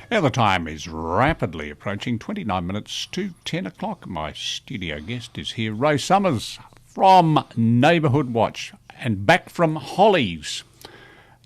Now the time is rapidly approaching 29 minutes to 10 o'clock. My studio guest is here, Ray Summers from Neighbourhood Watch, and back from Hollies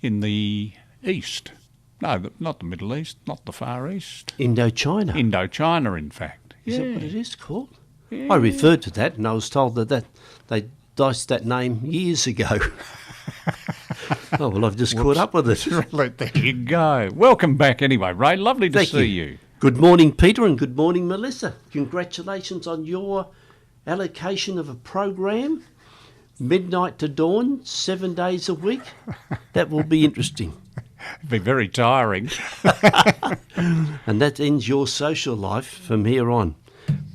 in the East. No, not the Middle East, not the Far East. Indochina. Indochina, in fact. Is that what it is called? Yeah. I referred to that and I was told that they diced that name years ago. Oh, well, I've just caught up with it. There you go. Welcome back anyway, Ray. Lovely to Thank see you. Good morning, Peter, and good morning, Melissa. Congratulations on your allocation of a program. Midnight to dawn, 7 days a week. That will be interesting. It'd be very tiring. And that ends your social life from here on.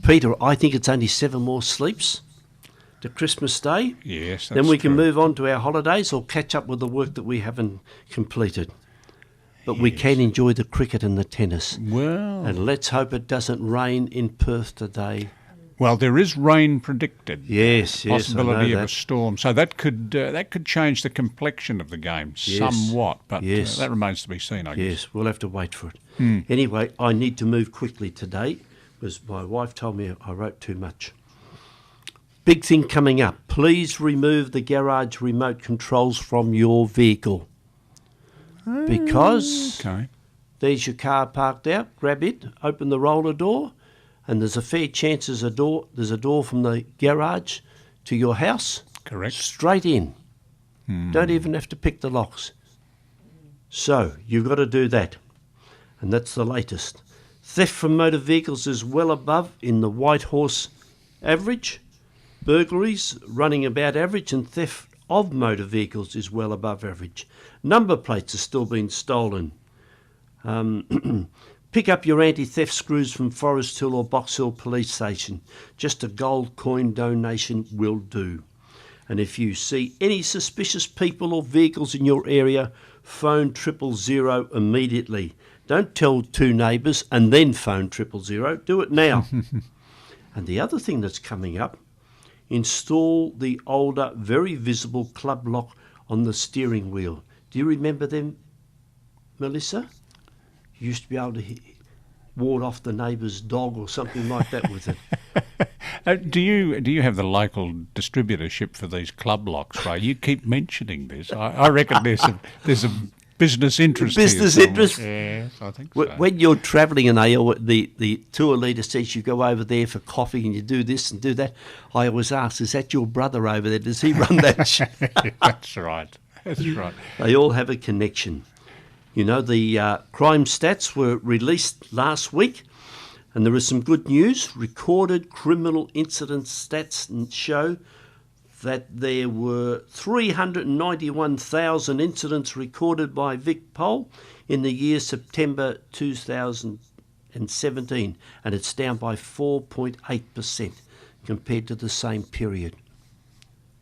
Peter, I think it's only 7 more sleeps to Christmas Day. Yes, that's Then we can true. move on to our holidays or catch up with the work that we haven't completed. But we can enjoy the cricket and the tennis. Well, And let's hope it doesn't rain in Perth today. there is rain predicted. Yes, I Possibility know of a that. storm, so that could change the complexion of the game somewhat. But Yes. that remains to be seen, I guess. Yes, we'll have to wait for it. Anyway, I need to move quickly today because my wife told me I wrote too much. Big thing coming up. Please remove the garage remote controls from your vehicle. Because Okay. there's your car parked out, grab it, open the roller door, and there's a fair chance there's a door from the garage to your house. Correct. Straight in. Don't even have to pick the locks. So, you've got to do that. And that's the latest. Theft from motor vehicles is well above in the White Horse average. Burglaries running about average, and theft of motor vehicles is well above average. Number plates are still being stolen. Pick up your anti-theft screws from Forest Hill or Box Hill Police Station. Just a gold coin donation will do. And if you see any suspicious people or vehicles in your area, phone 000 immediately. Don't tell 2 neighbours and then phone 000. Do it now. And the other thing that's coming up, install the older, very visible club lock on the steering wheel. Do you remember them, Melissa? You used to be able to ward off the neighbour's dog or something like that with it. Do you have the local distributorship for these club locks, Ray? You keep mentioning this. I reckon there's a business interest. Business here interest? somewhere. Yes, I think so. When you're travelling and the tour leader says you go over there for coffee and you do this and do that, I always ask, is that your brother over there? Does he run that show? That's right. That's right. They all have a connection. You know, the crime stats were released last week, and there is some good news. Recorded criminal incident stats show that there were 391,000 incidents recorded by VicPol in the year September 2017, and it's down by 4.8% compared to the same period.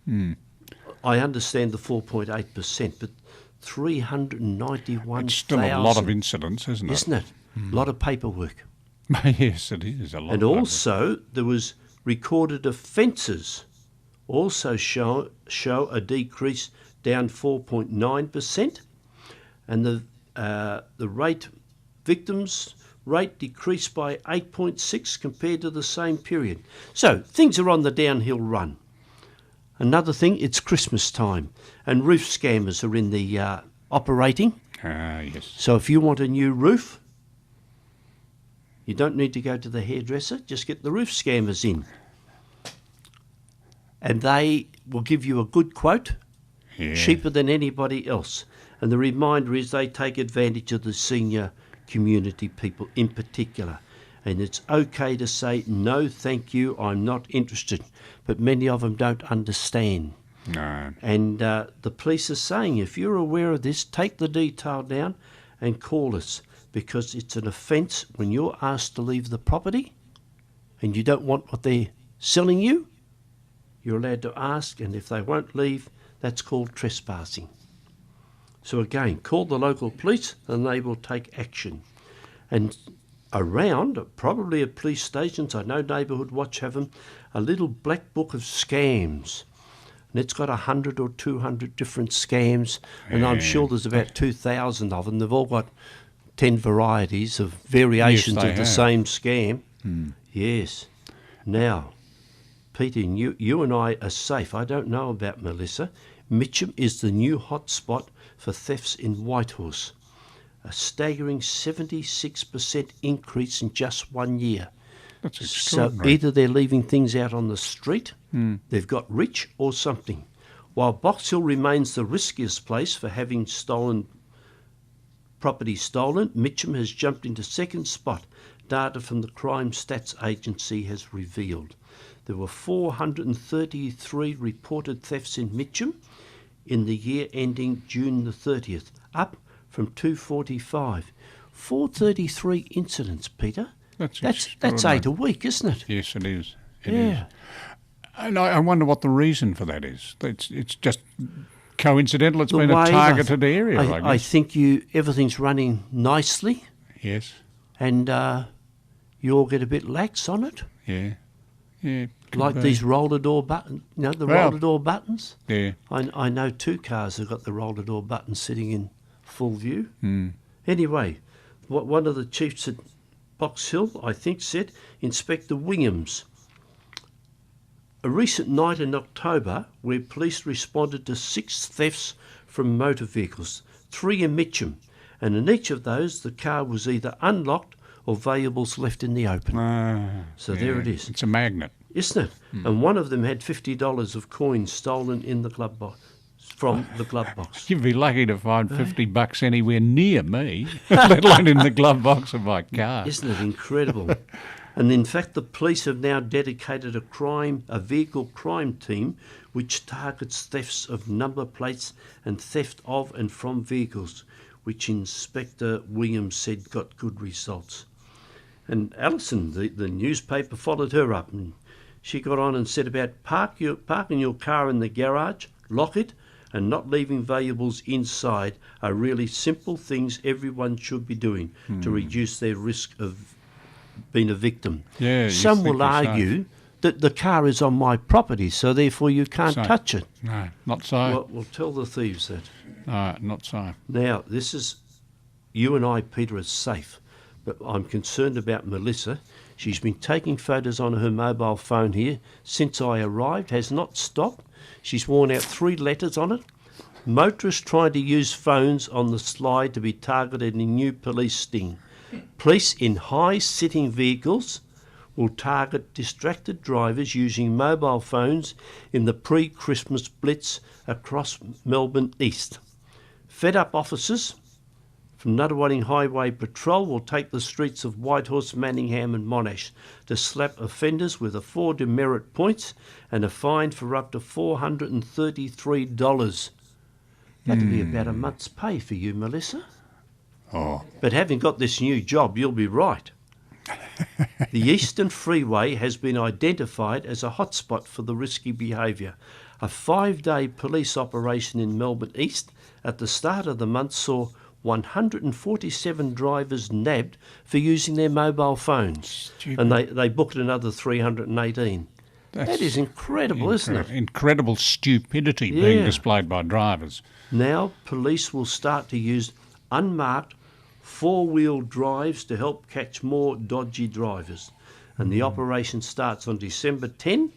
I understand the 4.8%, but 391,000. It's still a lot of incidents, isn't it? Isn't it? A lot of paperwork. Yes, it is. A lot. And of also, there was recorded offences also show a decrease down 4.9%, and the victims rate decreased by 8.6 compared to the same period. So things are on the downhill run. Another thing, it's Christmas time, and roof scammers are in the operating. Yes. So if you want a new roof, you don't need to go to the hairdresser, just get the roof scammers in. And they will give you a good quote, cheaper than anybody else. And the reminder is they take advantage of the senior community people in particular. And it's okay to say, no, thank you, I'm not interested. But many of them don't understand. No. And the police are saying, if you're aware of this, take the detail down and call us, because it's an offence when you're asked to leave the property and you don't want what they're selling you. You're allowed to ask, and if they won't leave, that's called trespassing. So again, call the local police and they will take action. And around, probably at police stations, I know Neighbourhood Watch have them, a little black book of scams. And it's got 100 or 200 different scams, and I'm sure there's about 2,000 of them. They've all got 10 varieties of variations they of the have. same scam. Yes. Now, Peter, you and I are safe. I don't know about Melissa. Mitcham is the new hotspot for thefts in Whitehorse. A staggering 76% increase in just 1 year. That's So extraordinary. either they're leaving things out on the street, they've got rich, or something. While Box Hill remains the riskiest place for having property stolen, Mitcham has jumped into second spot, data from the Crime Stats Agency has revealed. There were 433 reported thefts in Mitcham in the year ending June the 30th, up from 245. 433 incidents, Peter. That's 8 extraordinary. a week, isn't it? Yes, it is. It is. Yeah. And I wonder what the reason for that is. It's just coincidental. It's The been a way targeted area, I I guess. think everything's running nicely, Yes. and you all get a bit lax on it, Yeah. Yeah. could like be. these roller door buttons. You know, the Well- roller door buttons. Yeah. I know 2 cars have got the roller door buttons sitting in full view. Anyway, one of the chiefs at Box Hill, I think, said, Inspector Williams. A recent night in October where police responded to 6 thefts from motor vehicles, 3 in Mitcham, and in each of those the car was either unlocked or valuables left in the open. So there it is. It's a magnet. Isn't it? And one of them had $50 of coins stolen in the glove box, from the glove box. You'd be lucky to find $50 anywhere near me, let alone in the glove box of my car. Isn't it incredible? And in fact, the police have now dedicated a vehicle crime team which targets thefts of number plates and theft of and from vehicles, which Inspector Williams said got good results. And Alison, the newspaper, followed her up, and she got on and said about parking your car in the garage, lock it, and not leaving valuables inside are really simple things everyone should be doing to reduce their risk of being a victim. Yeah, you Some think will you're safe. argue that the car is on my property, so therefore you can't So- touch it. No, not so. Well, tell the thieves that. No, not so. Now, this is, you and I, Peter, are safe, but I'm concerned about Melissa. She's been taking photos on her mobile phone here since I arrived, has not stopped. She's worn out 3 letters on it. Motorists trying to use phones on the slide to be targeted in a new police sting. Police in high-sitting vehicles will target distracted drivers using mobile phones in the pre-Christmas blitz across Melbourne East. Fed-up officers from Nunawading Highway Patrol will take the streets of Whitehorse, Manningham and Monash to slap offenders with a 4 demerit points and a fine for up to $433. That'd be about a month's pay for you, Melissa. Oh, But having got this new job, you'll be right. The Eastern Freeway has been identified as a hotspot for the risky behaviour. A 5-day police operation in Melbourne East at the start of the month saw 147 drivers nabbed for using their mobile phones. Stupid. And they booked another 318. That is incredible, isn't it? Incredible stupidity being Yeah. displayed by drivers. Now police will start to use unmarked 4-wheel drives to help catch more dodgy drivers. And the operation starts on December 10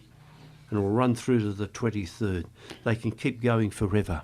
and will run through to the 23rd. They can keep going forever.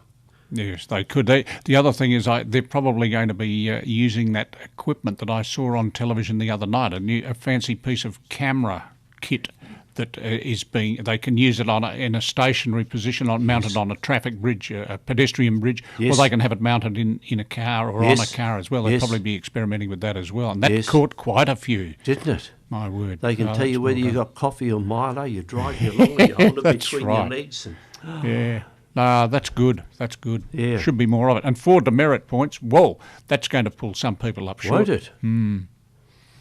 Yes, they could. The other thing is they're probably going to be using that equipment that I saw on television the other night, a fancy piece of camera kit that they can use it in a stationary position, mounted on a traffic bridge, a pedestrian bridge, Yes. or they can have it mounted in a car or Yes. on a car as well. They'll Yes. probably be experimenting with that as well. And that Yes. caught quite a few, Didn't it? my word. They can Oh, tell you that's whether well you done. got coffee or Milo, you drive you along, you hold it That's between right. your legs. And, Yeah. No, that's good. That's good. Yeah. Should be more of it. And 4 demerit points, whoa, that's going to pull some people up short. won't it?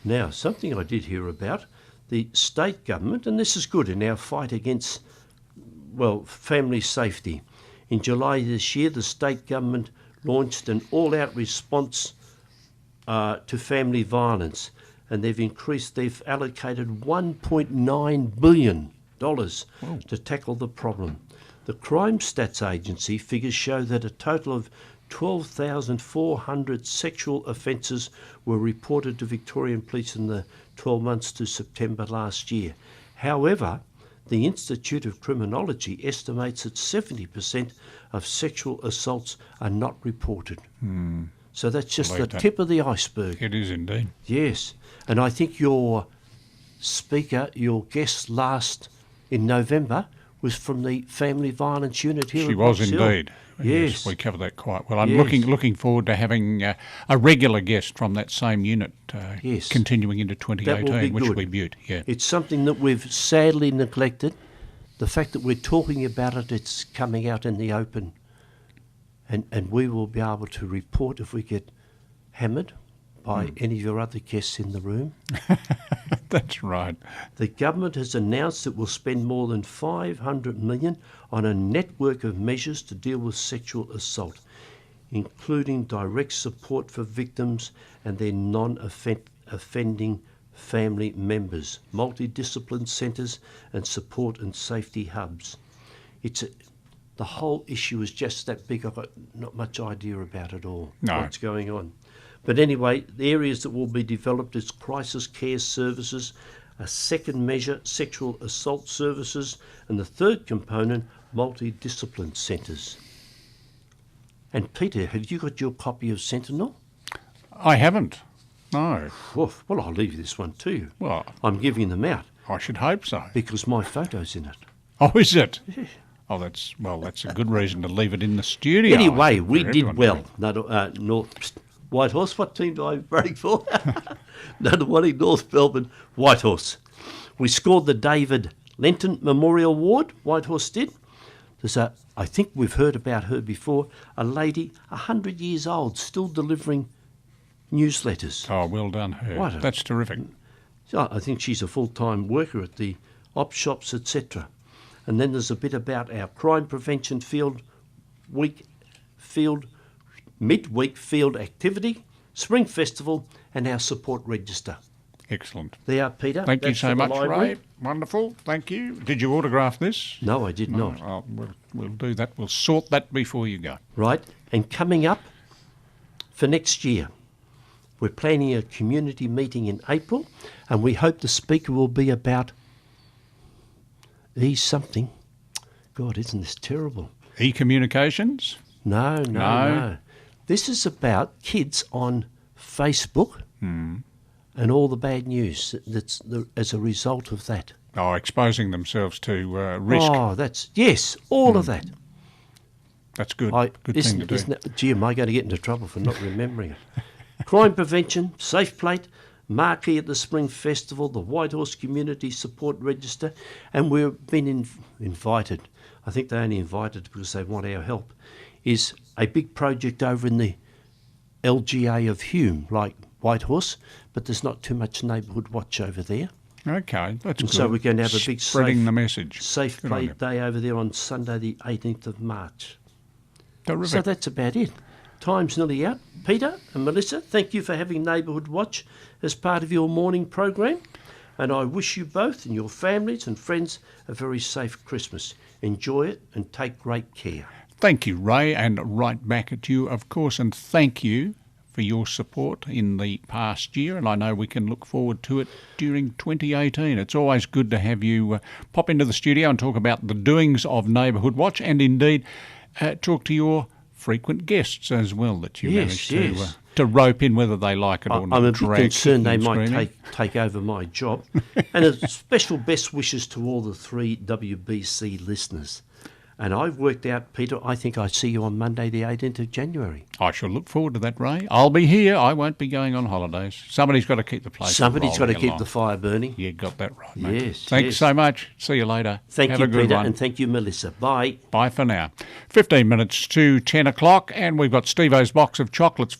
Now, something I did hear about, the state government, and this is good in our fight against, family safety. In July this year, the state government launched an all-out response to family violence, and they've allocated $1.9 billion to tackle the problem. The Crime Stats Agency figures show that a total of 12,400 sexual offences were reported to Victorian Police in the 12 months to September last year. However, the Institute of Criminology estimates that 70% of sexual assaults are not reported. So that's just the tip of the iceberg. It is indeed. Yes. And I think your speaker, your guest last in November, was from the Family Violence Unit here. She was indeed. Yes. We covered that quite well. I'm looking forward to having a regular guest from that same unit continuing into 2018, which will be beaut. Yeah. It's something that we've sadly neglected. The fact that we're talking about it, it's coming out in the open. And we will be able to report if we get hammered by any of your other guests in the room. That's right. The government has announced it will spend more than $500 million on a network of measures to deal with sexual assault, including direct support for victims and their non-offending family members, multidiscipline centres and support and safety hubs. The whole issue is just that big. I've got not much idea about it all, what's going on. But anyway, the areas that will be developed is crisis care services, a second measure, sexual assault services, and the third component, multidiscipline centres. And Peter, have you got your copy of Sentinel? I haven't. No. Well, I'll leave you this one too. Well, I'm giving them out. I should hope so. Because my photo's in it. Oh, is it? Yeah. Oh, that's a good reason to leave it in the studio. Anyway, we did well. Whitehorse, what team do I break for? Nunawading, North Melbourne, Whitehorse. We scored the David Lenton Memorial Award, Whitehorse did. There's I think we've heard about her before, a lady 100 years old, still delivering newsletters. Oh, well done her. That's terrific. So I think she's a full-time worker at the op shops, etc. And then there's a bit about our crime prevention midweek field activity, Spring Festival, and our support register. Excellent. There, Peter. Thank you so much, Ray. Wonderful. Thank you. Did you autograph this? No, I did not. Oh, we'll do that. We'll sort that before you go. Right. And coming up for next year, we're planning a community meeting in April, and we hope the speaker will be about something. God, isn't this terrible? E-communications? No. This is about kids on Facebook and all the bad news that's as a result of that. Oh, exposing themselves to risk. Oh, all of that. That's good. Good thing to do. Gee, am I going to get into trouble for not remembering it? Crime prevention, safe plate, marquee at the Spring Festival, the Whitehorse Community Support Register, and we've been invited. I think they only invited because they want our help. Is a big project over in the LGA of Hume, like Whitehorse, but there's not too much neighbourhood watch over there. Okay, that's good. So we're going to have a big spreading the message. Safe play day over there on Sunday the 18th of March. Terrific. So that's about it. Time's nearly out. Peter and Melissa, thank you for having Neighbourhood Watch as part of your morning program. And I wish you both and your families and friends a very safe Christmas. Enjoy it and take great care. Thank you, Ray, and right back at you, of course, and thank you for your support in the past year, and I know we can look forward to it during 2018. It's always good to have you pop into the studio and talk about the doings of Neighbourhood Watch, and indeed talk to your frequent guests as well that you manage to rope in, whether they like it or not. I'm a bit concerned they might take over my job. And a special best wishes to all the 3 WBC listeners. And I've worked out, Peter, I think I see you on Monday the 18th of January. I shall look forward to that, Ray. I'll be here. I won't be going on holidays. Somebody's got to keep the place Somebody's got to keep the fire burning. You got that right, mate. Yes. Thanks so much. See you later. Thank Have you, a good Peter, one. and thank you, Melissa. Bye. Bye for now. 15 minutes to 10 o'clock, and we've got Steve-O's box of chocolates.